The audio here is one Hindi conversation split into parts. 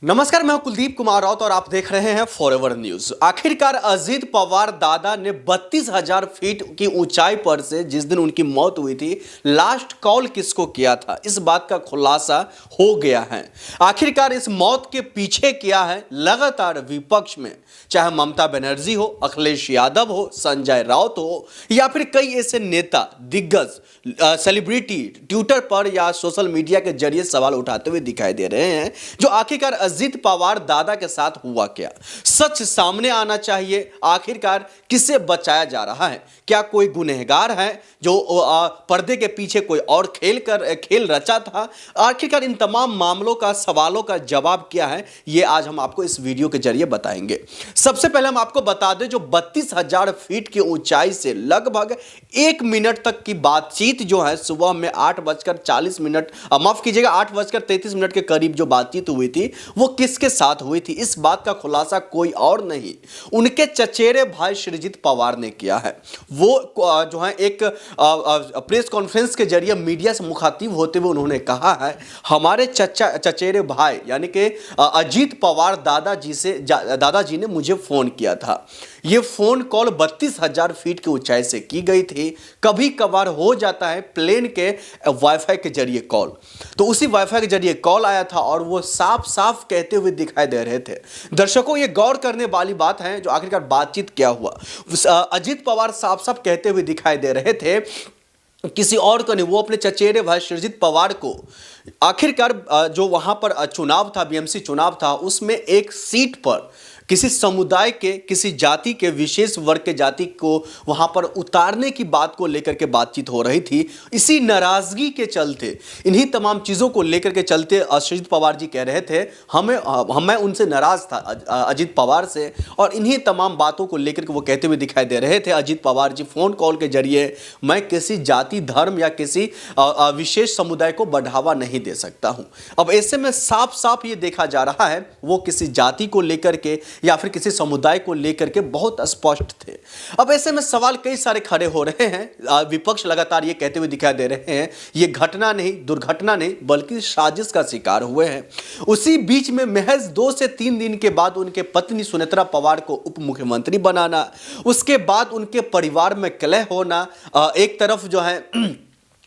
नमस्कार, मैं हूं कुलदीप कुमार राउत और आप देख रहे हैं फॉरएवर न्यूज। आखिरकार अजीत पवार दादा ने 32,000 फीट की ऊंचाई पर से जिस दिन उनकी मौत हुई थी, लास्ट कॉल किसको किया था, इस बात का खुलासा हो गया है। आखिरकार इस मौत के पीछे क्या है, लगातार विपक्ष में चाहे ममता बनर्जी हो, अखिलेश यादव हो, संजय राउत हो या फिर कई ऐसे नेता दिग्गज सेलिब्रिटी ट्विटर पर या सोशल मीडिया के जरिए सवाल उठाते हुए दिखाई दे रहे हैं, जो आखिरकार अजीत पवार दादा के साथ हुआ क्या। सच सामने आना चाहिए। आखिरकार किसे बचाया जा रहा है? क्या कोई गुनहगार है जो पर्दे के पीछे कोई और खेल रचा था? आखिरकार इन तमाम मामलों का, सवालों का जवाब क्या है, यह आज हम आपको इस वीडियो के जरिए बताएंगे। सबसे पहले हम आपको बता दें, जो 32,000 फीट की ऊंचाई से लगभग 1 मिनट तक की बातचीत जो है, सुबह में 8:40, माफ कीजिएगा 8:33 के करीब जो बातचीत हुई थी, वो किसके साथ हुई थी, इस बात का खुलासा कोई और नहीं, उनके चचेरे भाई श्रीजीत पवार ने किया है। वो जो है एक प्रेस कॉन्फ्रेंस के जरिए मीडिया से मुखातिब होते हुए उन्होंने कहा है, हमारे चचेरे भाई यानी कि अजीत पवार दादाजी ने मुझे फोन किया था। यह फोन कॉल 32,000 फीट की ऊंचाई से की गई थी। कभी कभार हो जाता है प्लेन के वाईफाई के जरिए कॉल, तो उसी वाईफाई के जरिए कॉल आया था और वो साफ साफ कहते हुए दिखाई दे रहे थे। दर्शकों, ये गौर करने वाली बात है जो आखिरकार बातचीत क्या हुआ। अजीत पवार साफ साफ कहते हुए दिखाई दे रहे थे, किसी और को नहीं, वो अपने चचेरे भाई श्रीजीत पवार को। आखिरकार जो वहां पर चुनाव था, बीएमसी चुनाव था, उसमें एक सीट पर किसी समुदाय के, किसी जाति के, विशेष वर्ग के जाति को वहां पर उतारने की बात को लेकर के बातचीत हो रही थी। इसी नाराजगी के चलते, इन्हीं तमाम चीजों को लेकर के चलते अजीत पवार जी कह रहे थे, मैं उनसे नाराज था, अजीत पवार से, और इन्हीं तमाम बातों को लेकर के वो कहते हुए दिखाई दे रहे थे अजीत पवार जी फोन कॉल के जरिए, मैं किसी जाति, धर्म या किसी विशेष समुदाय को बढ़ावा नहीं दे सकता हूं। अब ऐसे में साफ साफ ये देखा जा रहा है, वो किसी जाति को लेकर के या फिर किसी समुदाय को लेकर के बहुत स्पष्ट थे। अब ऐसे में सवाल कई सारे खड़े हो रहे हैं। विपक्ष लगातार ये कहते हुए दिखाई दे रहे हैं, ये घटना नहीं, दुर्घटना नहीं, बल्कि साजिश का शिकार हुए हैं। उसी बीच में महज 2 से 3 दिन के बाद उनके पत्नी सुनेत्रा पवार को उप मुख्यमंत्री बनाना, उसके बाद उनके परिवार में कलह होना, एक तरफ जो है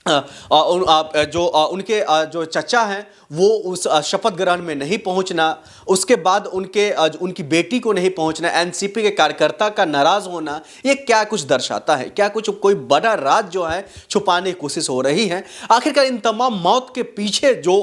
उनके जो चचा हैं वो उस शपथ ग्रहण में नहीं पहुंचना, उसके बाद उनकी बेटी को नहीं पहुंचना, एनसीपी के कार्यकर्ता का नाराज होना, ये क्या कुछ दर्शाता है? क्या कुछ कोई बड़ा राज जो है छुपाने की कोशिश हो रही है? आखिरकार इन तमाम मौत के पीछे जो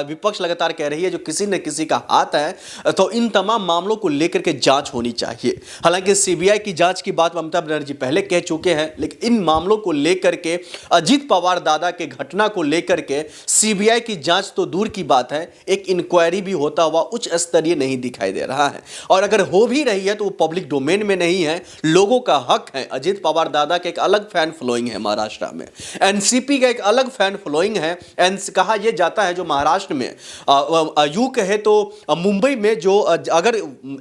विपक्ष लगातार कह रही है, जो किसी न किसी का हाथ है, तो इन तमाम मामलों को लेकर के जांच होनी चाहिए। हालांकि सीबीआई की जांच की बात ममता बनर्जी पहले कह चुके हैं, लेकिन इन मामलों को लेकर के, अजीत पवार दादा के घटना को लेकर के सीबीआई की जांच तो दूर की बात है, एक इंक्वायरी भी होता हुआ उच्च स्तरीय नहीं दिखाई दे रहा है। और अगर हो भी रही है तो वो पब्लिक डोमेन में नहीं है, लोगों का हक है। अजीत पवार दादा के एक अलग फैन फॉलोइंग है महाराष्ट्र में, एनसीपी का एक अलग फैन फॉलोइंग है। कहा यह जाता है जो महाराष्ट्र में यूं कहे तो मुंबई में जो अगर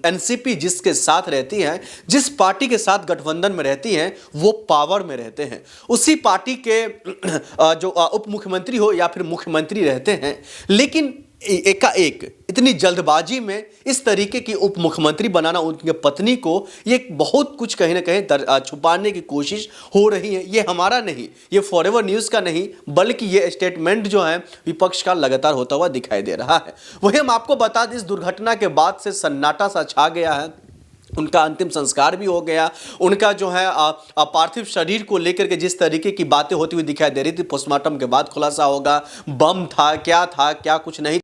एनसीपी जिसके साथ रहती है, जिस पार्टी के साथ गठबंधन में रहती है, वो पावर में रहते हैं, उसी पार्टी के जो उप मुख्यमंत्री हो या फिर मुख्यमंत्री रहते हैं। लेकिन एकाएक इतनी जल्दबाजी में इस तरीके की उप मुख्यमंत्री बनाना उनकी पत्नी को, ये बहुत कुछ कहीं ना कहीं छुपाने की कोशिश हो रही है। ये हमारा नहीं, ये फॉरएवर न्यूज़ का नहीं, बल्कि ये स्टेटमेंट जो है विपक्ष का लगातार होता हुआ दिखाई दे रहा है। वही हम आपको बता दें, इस दुर्घटना के बाद से सन्नाटा सा छा गया है। उनका अंतिम संस्कार भी हो गया। उनका जो है पार्थिव शरीर को लेकर के जिस तरीके की बातें होती हुई दिखाई दे रही थी, पोस्टमार्टम के बाद खुलासा होगा, बम था, क्या कुछ नहीं।